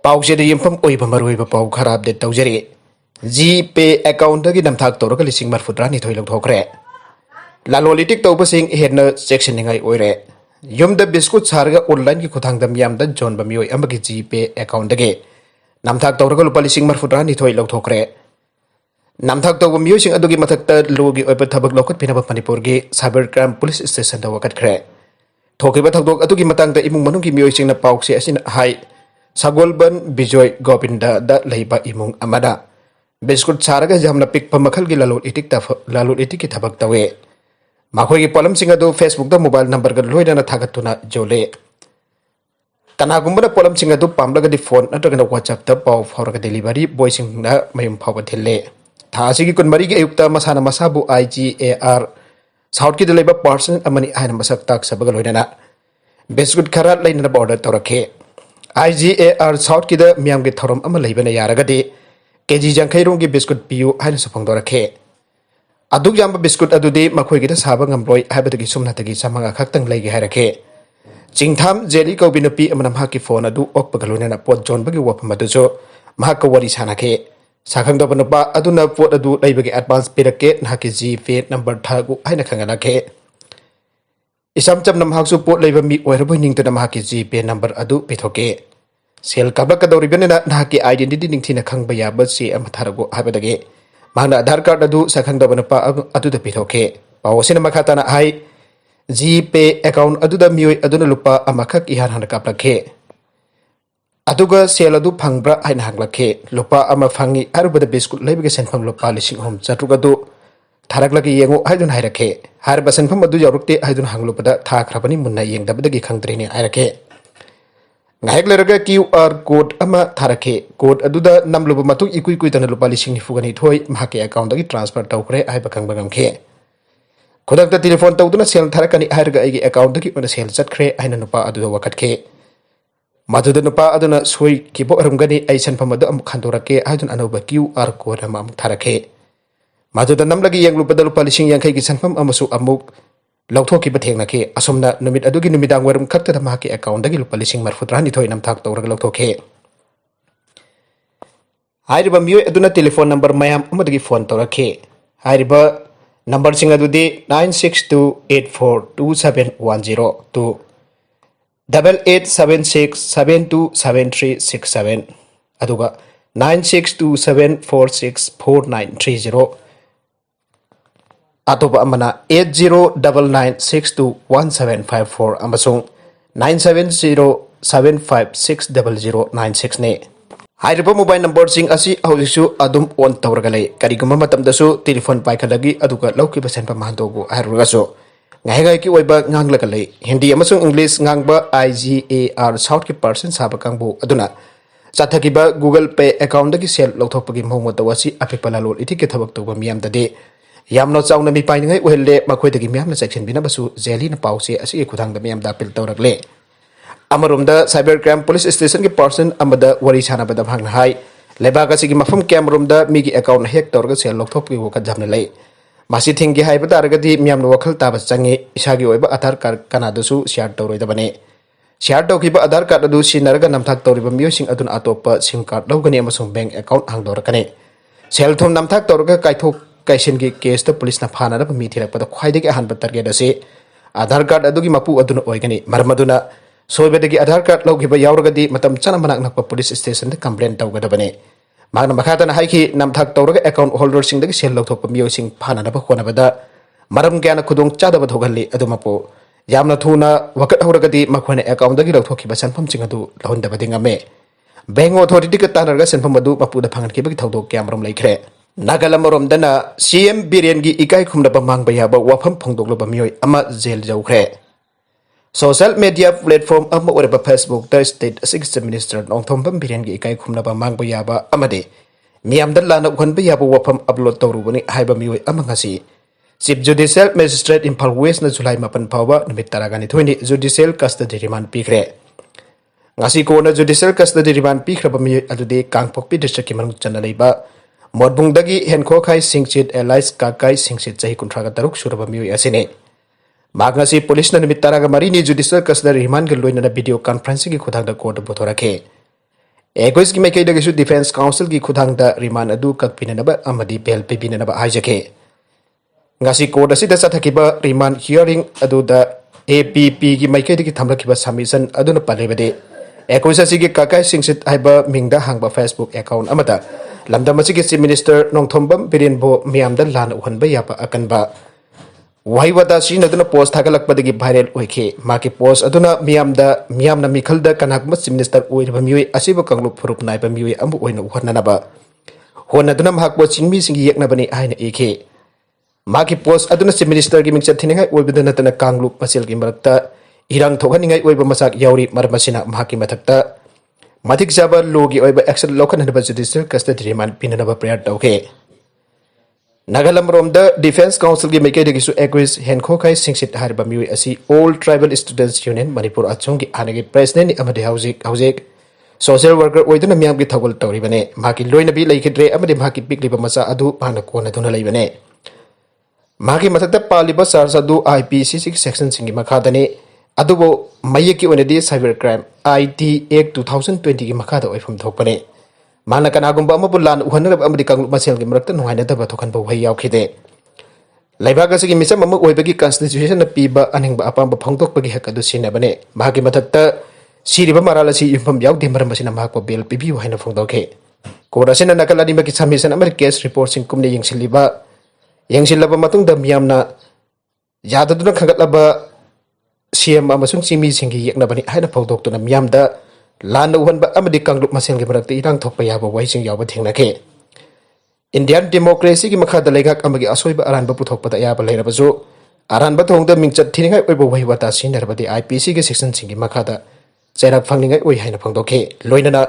पाउसेद यमफम ओइब मरोइब पाउ खरा अपडेट तौजरी जीपे अकाउंट की नमथाक तौरग लिसिंग मरफुद्रानी थोइ लौथोखरे लालोलिटिक तौबसिंग हेन्ना चेक्सिन्निंगाई ओइरे युमद बिस्कुट सारगा ऑनलाइन की खुथांग दमियामद जोनब मियोइ अमगी जीपे अकाउंट दगे नमथाक तौरग लुपा लिसिंग मरफुद्रानी थोइ लौथोखरे नमथाक तौब मियोइसिंग अदुगी मथक्ता लोगी ओइब थबक लौखत पिनब मणिपुर की साइबर क्राइम पुलिस स्टेशन दा वकटखरे थोकिबा थौदोक अदुगी मतंगदा इमुंग मनुंगी मियोइसिंगना पाउसे असिन हाई Sagolban Bijoy Gopinda da leiba imung amada biskut saraga jamna pikpa makhal gi lalul itik ki thabak tawe makhoi gi polam singa do Facebook da mobile number ga loidana thagatuna jole kana gumbana polam singa do pamlaga di phone natraga WhatsApp da paw phawraga delivery boy singna mayum phawa thille thasi gi kun mari gi ayukta masana masabu IGAR South ki da leiba person amani aina masak tak sabaga loidana biskut kharat laina border torakhe IGAR South की the मियाम के थरम अम लेबने यारगदि KG जंखैरों की biscuit PU हाइन सफंग रखे अदुक जाम biscuit अदुदि मखोय की साब ngमलोय हाबदगी सुमनातगी समंगा खक्तंग लेगे हारखे चिंगथाम jelly कौबिनुपी अमनमहा की phone अदु ओकपगलोनेना pot जोनबगी वफम अदुजो महाक worry सानाखे साखंगदब नुपा अदुना pot अदु लेबगी एडवांस पिरके नाकी जीपे नंबर थागु हाइन खंगनाखे इसम चम नमहाकसु पोट लेबा मी ओइरबोय निंगतना महाकी जीपे नंबर अदु पिथोके सेल काबकदौरिबनेना नाकी आइडेंटिटी निंगथिना खंगबा याबा से अमथारगो हाबदगे माना आधार कार्ड अदु सखंगदबनपा अदुदा पिथोके पावसिना मखाताना हाई जीपे अकाउंट अदुदा मियोइ अदुना लुपा अमखक इहान हन कापलखे अदुगा सेल अदु फंगब्रा हाइन हांगलखे लुपा अमा फंगी अरुबदा बिस्कुट लेबगे सेनफम लुपा लिसिंग होम चट्रुगदु थारकलगे येंगो हाइदुन हाइरखे हारबा सेनफम अदु यावरक्ते हाइदुन हांगलुपदा थाखराबनी Munna येंगदबदगी खंगद्रेनि हाइरखे ngahek leraga QR code ama tharake code aduda namluba matuk ikui kuitana lupa lising nifugani thoi mahake account dagi transfer tawkhre ai bakang bagamkhe khudakta telephone tawduna sel tharakani airga igi account dagi ona sel chatkhre aina nupa aduda wakatke maduda nupa aduna soi kibo arumgani ai sanfam adu am khandorake aidun anoba QR code ama am tharake maduda namlagi yenglupa lupa lising yangkai gi sanfam amasu amuk Louthokkhre Henna asomna numit adugi numidang warum khakta da mahaki account dagi lupa lising marfudrani thoi namthak tawraga Louthokkhre hairiba mioi aduna telephone number mayam amadagi phone tawrakhe hairiba number sing adudi 9628427102 to 8876727367 aduga 9627464930 Atoba amana 8099621754 amasung 9707560096 ne hairiba mobile number sing asi haujisu adum on tawragale kariguma matamdasu telephone paikhalagi aduga lauki basen pamhandogu harugaso ngai ki oiba nganglagale hindi amasung english ngangba IGAR South ki person sabakangbu aduna chathakiba Google Pay account dagi sel lauthokpagi mohmotawasi apipala lol itike thabak toba miyam dade Yamno chauna mi paingai welle makhoi dagi miamna section binabasu jeli na pause asi khudang da miam da pil tawrakle amarumda cyber crime police station ki person amada wari chana bada bhangna hai lebaga sigi mafam camera da mi gi account hack tawrga sel lokthop ki wokat jamna lei masi thingi hai bada argadi miam no wakhal ta ba changi isagi oiba aadhar card kana dasu share tawroi da bane share tawkiba aadhar card adu sinarga namthak tawriba miosing adun atopa sim card lawgani amasung bank account hangdorakane sel thom namthak tawrga kaithok Kaisen ki case to police na phana da mi thira pada khwaide ki ahan target ase Aadhar card adugi mapu aduna oigani marmaduna soibedagi Aadhar card lawgiba yauragadi matam chana manak nakpa police station da complaint tawgadabane magna makhata na haiki namthak tawraga account holder sing dagi sel lawthokpa mioi sing phana da khona bada maram gyana khudong chada ba thogalli adumapo yamna thuna wakat horagadi makhone account dagi lawthokhiba sanpham sing adu lahonda badingame bank authority ka tanarga sanpham adu mapu da phangan ki bagi thawdok kyamram laikre Nagalamorom dana CM Biren gi Ekaikhumnaba mangba yaba wafam fongdokluba Mioi ama Jail Youkhre Social media platform ama oreba Facebook da state assistant minister Namthak Biren gi Ekaikhumnaba mangba yaba amade miyam lana ukhanba yaba wafam upload tawrubani haiba Mioi ama ngasi Chief Judicial Magistrate Imphal West na July 8 phawa numit taragani thoini judicial custody remand pikre ngasi ko na judicial custody remand pikraba Mioi adude Kangpokpi district ki manung chana leiba Modbung dagi henko khai singchit allies kakai singchit chahi kuntraga taruk suraba mioi asine magnasi police na nimit taraga mari ni judicial custody remand ge loina na video conferencing ki khudang da court bothorake एकोइस की मैकैदगिसु defence council की खुदांगदा remand अदु ककपिननबा अमदी bell पिबिननबा हाइजके ngasi court asida chathakiba remand hearing aduda APP gi maikedi thamlakiba submission aduna palebade ekoisa sigi kakai singsit haiba mingda hangba Facebook account amada lamdam asigi chief minister nongthombam Biren bo miamda lan uhanba yaba akanba waiwada sin aduna post thagalakpadagi viral oike maki post aduna miamna mikhalda kanakma chief minister oirba mioi asiba kanglu phurup naiba mioi ambu oina uhananaba honaduna mahakbo chingmi singi yeknabani aina eke माकी post अदुना chief minister की मिंगचत थिनिंगाई ओइबद नतना कांगलुप मसेल की मरक्ता इरांग थोखनिंगाई ओइब मसाक याउरी मरमसिना माकी मथक्ता मथिक जाबा लोगी ओइब action लोखनहनबा जुडिशियल कस्टडी रिमांड पिननबा प्रेयर तौके नागालम रोम द डिफेंस काउंसिल की मेकेदगिसु एक्विस हेनखोखाई सिंगसित हारबा मिउई असि all tribal students union Manipur अचोंगी आनेगी प्रेसिडेंट अमदे हाउजिक सोशल वर्कर ओइदुना मियाम की थगोल तौरिबने माकी लोइनबी लेखिद्रे अमदे माकी पिकलिबा मसा अदु पाना कोनदुना लेबने माकी मथक्ता पालिबा चार्ज अदु IPC सेक्शन सिंगी मखादने अदुबो मयकी ओनेदी साइबर क्राइम IT Act 2020 की मखादा ओइफम थोकपने माना कनागुंबा अमबु लान उहनरब अमदि कांगलु मसेल की मरक्ता नुहाइनदबा थोकनबो वहि यावखिदे लाइबाग असगी मिसम अमु ओइबगी कॉन्स्टिट्यूशन पीबा अनिंगबा अपांबा फंगदोकपगी हक अदु सिनबने माकी मथक्ता सिरिबा मरालसी युफम यावदे मरमसिना माको बेल पीबी वहाइना फंगदोके कोरासिना नकलानी मकी सबमिशन अमर केस रिपोर्ट सिंग कुमने यंगसिलिबा यंगसिलबा मतुंगदा मियामना याददुना खगतलबा CM अमसुंग चिमी सिंगी यeknabani हाइना फौदोक्तुना मियामदा लान उहनबा अमदि कांगलुप मसेलगी मरक्ते इरांग थोकपा याबा वाइसिंग याबा थेंगनाके इंडियन डेमोक्रेसी की मखादा लेगाक अमगी असोइबा अरानबा पुथोकपदा याबा लेरबजु अरानबा थोंगदा मिंगचत थिनिंगाई ओइबा वहिवाता सिनरबदि IPC के सेक्शन सिंगी मखादा चैराक फंगनिंगाई ओइ हाइना फंगदोके लोइनना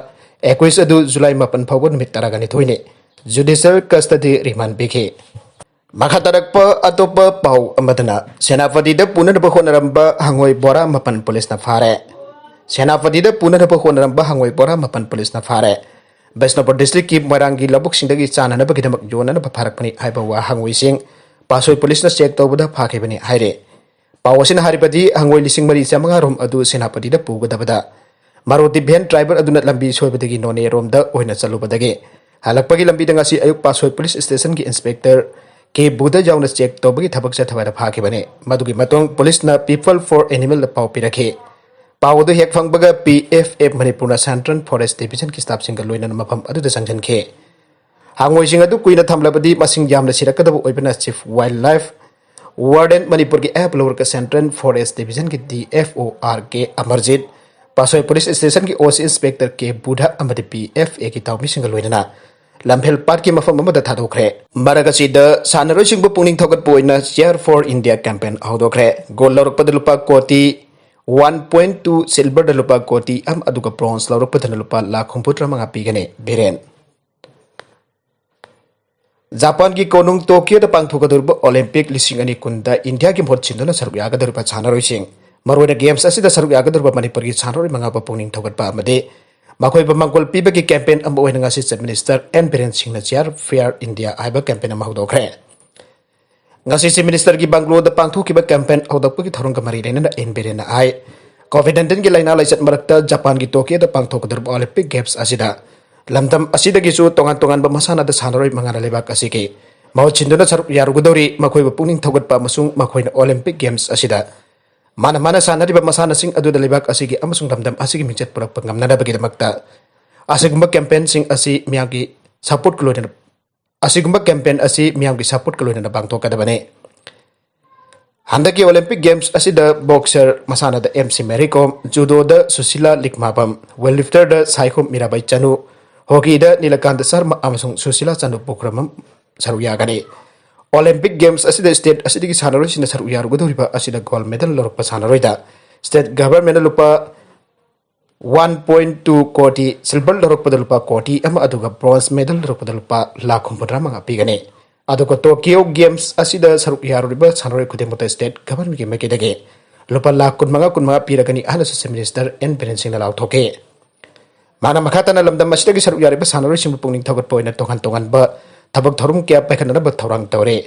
21 अदु जुलाई 9 फावबा नुमित तरागानि थोइने जुडिशियल कस्टडी रिमांड बिखे मखातरक अतोप पाउ अमदना सेनापति द पुनरब होनरंबा हंगोई बोरा मपन पुलिस न फारे सेनापति द पुनरब होनरंबा हंगोई बोरा मपन पुलिस न फारे बेस्नोपुर डिस्ट्रिक्ट की मरांगी लबुक सिंदगी चाननब गिदमक योननब फारकपनि हाइबा वा हंगोई सिंग पासोई पुलिस न चेक तौबदा फाखेबनि हाइरे पावसिन हारिबदि हंगोई लिसिंग मरी चमंगा रोम अदु सेनापति द पुगदबदा मारोति भेन ट्राइबल अदुना लंबी सोइबदगी नोने रोम द ओइना चलुबदगे हलकपगी लंबी दंगासी अयुक पासोई पुलिस स्टेशन की इंस्पेक्टर के बुदा जाउना चेक तौबगी थबक चथवादा फाखेबने मदुगी मतोंग पुलिस न पीपल फॉर एनिमल पाउ पिरखे पावदु हेक फंगबगा PFF Manipur central forest division की स्टाफ सिंगल लोइना मफम अदुदा संगजनखे हांगोई सिंग अदु कुइना थमलबदी मसिंग यामना सिरकदब ओइबना chief wildlife warden Manipur की एप लोअर सेंट्रल फॉरेस्ट डिवीजन की DFOR के अमरजीत पासोई पुलिस स्टेशन की OC इंस्पेक्टर के बुधा अमदि PFA की ताउमी सिंगल लोइना लम्फेल पार्ट की मफम अमदा थादोखरे मरगसीद सानरोई सिंगबु पुनिंग थोगत पोइना शेयर फॉर इंडिया कैंपेन हौदोखरे गोल लौरकपद लुपा कोटी 1.2 सिल्वर द लुपा कोटी अम अदुगा ब्रोंज लौरकपद लुपा लाख हुंपुत्रा मंगा पीगने बिरेन जापान की कोनुंग टोक्यो द पांगथोगदुरब ओलंपिक लिसिंग अनि कुंदा इंडिया की मोट छिंदुना सरुक यागदुरबा सानरोई सिंग मरोइना गेम्स असिदा सरुक यागदुरबा मणिपुर की सानरोई मंगा पुनिंग थोगतबा अमदे मखोई बमंगोल पीबे की कैंपेन अम्ब ओइना chief minister N Biren Singh cheer for India आइबा कैंपेन अम हौदोखरे ngasi चीफ मिनिस्टर की बंगलो द पांगथोकिबा कैंपेन हौदोकपगी थोरंग मरी लेना एन बिरेन आइ कोविड-19 की लाइना लाइचत मरक्ता जापान की टोक्यो द पांगथोकदर ओलंपिक गेम्स असिदा लमदम असिदगिसु तोंगान तोंगान मसाना द सानरोई मंगाना लेबाक असिके महौ छिंदुना सरुक यारुगदौरी मखोई पुनिंग थोगतपा मसुंग मखोइना ओलंपिक गेम्स असिदा माना माना सानरिबा मसाना सिंग अदुद लेबाक असिगे अमसुंग लमदम असिगे मिंचत पुरक पंगमनाबगिदमक्ता असिगुंबा कैंपेन सिंग असि मियागी सपोर्ट कलोइना असिगुंबा कैंपेन असि मियागी सपोर्ट कलोइना बांगथोकदबने हंदकी ओलंपिक गेम्स असिदा बॉक्सर मसाना द MC मेरीकॉम जुडो द सुशीला लिखमाबम वेललिफ्टर द साइखोम मीराबाई चनु हॉकी द नीलकांत शर्मा अमसुंग सुशीला चनु पुक्रमम सरुयागने ओलंपिक गेम्स असिदा स्टेट असिदगी सानरोई सिना सरुयारुगदोरिबा असिदा गोल्ड मेडल लौरकपा सानरोइदा स्टेट गवर्नमेंट लुपा 1.2 कोटी सिल्वर लौरकपद लुपा कोटी अमा अदुगा ब्रोंज मेडल लौरकपद लुपा लाख हुंपुत्रा मंगा पीगने अदुगा टोक्यो गेम्स असिदा सरुक यारुरिबा सानरोई खुदेमता स्टेट गवर्नमेंट की मेकेदगे लुपा लाख कुनमंगा पीरगनी अहल chief minister N Biren Singh लाउथोके माना मखातना लमदम असिदगी सरुक यारिबा सानरोई सिंह पुनिंग थोगत पोइना तोंगान तोंगानबा थबक थोरुम क्या पैखननबा थौरांग तौरे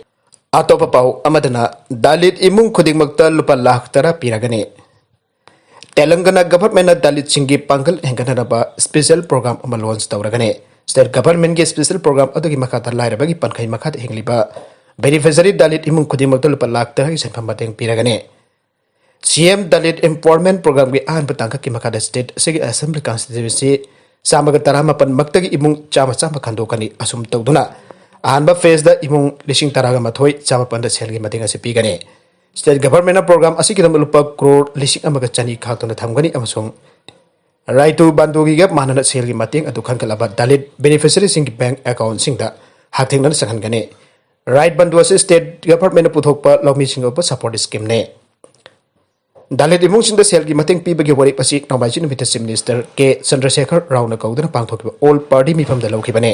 अतोप पाउ अमदना दलित इमुंग खुदिंगमक्ता लुपा लाख तरा पीरगने Telangana government dalit singi pangkal hengganaba special program ama launch tawragane state government ge special program adugi makata lairabagi pankhai makhat hengliba beneficiary dalit imung khudimak Lupa Lakh taragi senpham mateng piragane CM dalit empowerment program ge an patangka ki makata state segi assembly constituency samaga taramapan maktagi imung chama khandokani asum tawduna ahanba phase da imung lising taraga mathoi chama panda selgi matenga se pigane state government program asiki dam lupa crore lising amaga chani khatona thamgani amasung right to bandugi gap manana selgi mateng adu khankalaba dalit beneficiary sing bank account singda hathengna sakhangane right bandu ase state government puthokpa lawmi singopa support scheme ne dalit imung singda selgi mateng pibagi wari pasi nomaichi numita minister ke Chandrasekhar Rauna kaudana pangthokba all party mifam da lawkhibane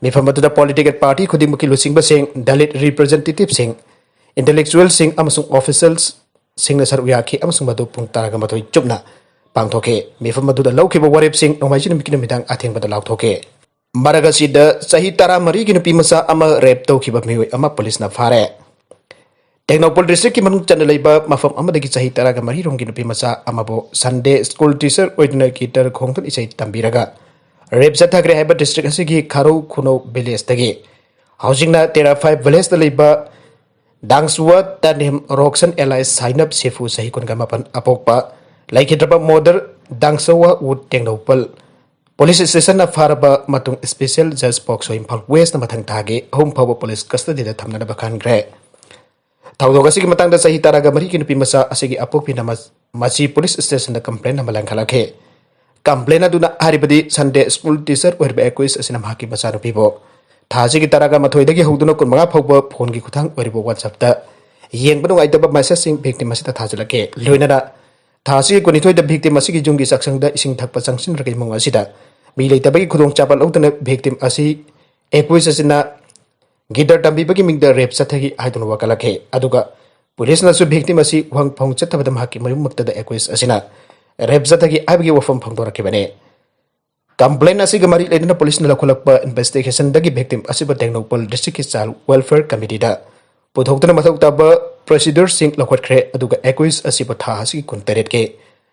mifam adu da political party khudimaki lusingba sing dalit representative sing intellectual sing amasung officials sing na saru yakhi amasung madu pung taraga mathoi chupna pangthoke mifam madu da lawkhiba warep sing nomaichi numikina midang atheng bada lawthoke maraga sida Chahi taramari gi Nupimacha ama rape tawkhiba Mioi ama police na fare Technopol district ki manung chana leiba mafam amadagi Chahi taraga mari rongi Nupimacha amabo Sunday school teacher oidna giter khongduna esei tmbiraga rape Louthokkhre haiba district asigi kharo khuno village tagi housing na tera 5 village da leiba Dangsua tanim Roxan Allies sign up sefu sahi kun gamapan apokpa like hidraba modern Dangsawa wood Technopol police station na faraba matung special judge box so Imphal West na mathang thage home power police custody da thamna bakhan gre thawdoga sigi matang da Chahi taraga mari ki Nupimacha asigi apokpi na machi police station da complaint na malang khalakhe complaint aduna haribadi Sunday school teacher werba 21 asina mahaki bacha rupibo Thaji ki taraga mathoidagi huduna kun maga phogba phone ki khuthang waribo WhatsApp ta yengba nungaitaba messaging victim asita thajulake loinana Thaji kun ithoi da victim asigi Yumgi Chaksngda ising thakpa changsin rakai mong asida mi leitabagi khudong chapal outna victim asi 21 asina giter tambibagi mingda rape sathagi haidun wakalake aduga police na su victim asi wang phong chathabada mahaki mayum makta da 21 asina rape sathagi abagi wafam phangdorakibane complaint asiga mari ledna police na lakhulakpa investigation dagi victim asiba Technopol district child welfare committee da puthokna mathautaba procedure sing Louthokkhre aduga 21 asiba tha asigi kunteret ke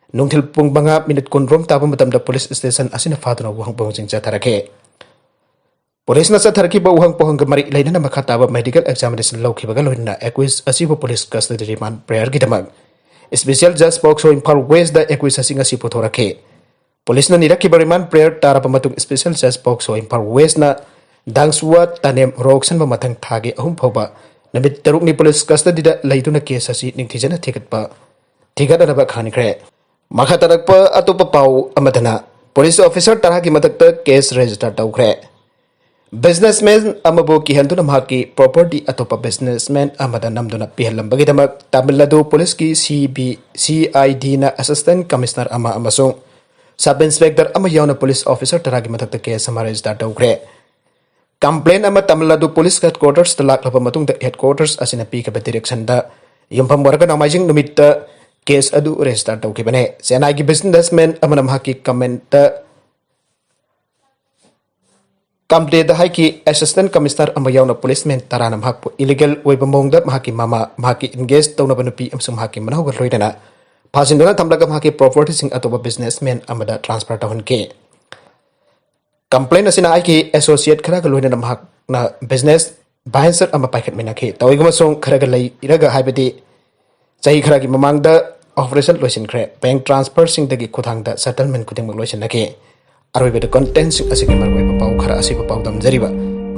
nungthil pung banga minute kunrom taba matamda police station asina faduna wang bongjing chatharake police na chatharaki ba wang pohang mari ledna makhataba medical examination lawkhibaga loina 21 asiba police custody remand prayer gidamak special judge box so Imphal West da 21 asinga si puthorake Police na nirakiba remand prayer tara pamatung special judge box so Imphal West na Dangsua tanem Roxan ba mathang thage ahum phoba namit taruk ni police custody da leiduna case asi ningthijana thigatpa thigada ba khanikhre makhatarakpa atopa pau amadana police officer tara ki matakta case register tawkhre businessman amabo ki handuna mahaki property atopa businessman amada namduna pihalambagi damak Tamil Nadu police ki CID na assistant commissioner ama amasung Sub Inspector ama yauna police officer taragi mathakta case summarize da tawkhre complaint ama Tamil Nadu police headquarters da laklaba matung da headquarters asina pikaba direction da yumpham waraga namajing numitta case adu register tawkhibane senai gi businessman ama namhaki comment da complaint da haiki assistant commissioner ama yauna policeman tarana mahakpu illegal oiba mongda mahaki mama mahaki engage tawna nupi amsum mahaki manawgal roidana Pasindona tamlaga mahaki property sing atoba businessman amada transfer tahun ke complaint asina aiki associate khara galoina mahak na business bahanser ama packet minake tawigama song khara galai iraga haibadi Chahi khara gi mamangda operation loisin khre bank transfer sing dagi khuthang da settlement kuding loisin nake aroi the content sing asiki marwai pau khara asiba pau dam jariba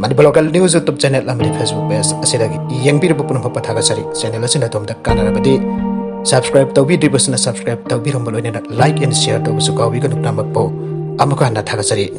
Manipur local news YouTube channel amadi Facebook page asidagi yengbir punapa pathaga sari channel asina tomda kanarabadi Subscribe taubi dibasna subscribe taubi romboloina like and share taubi sukawi kanuk namak po amaka na thakasari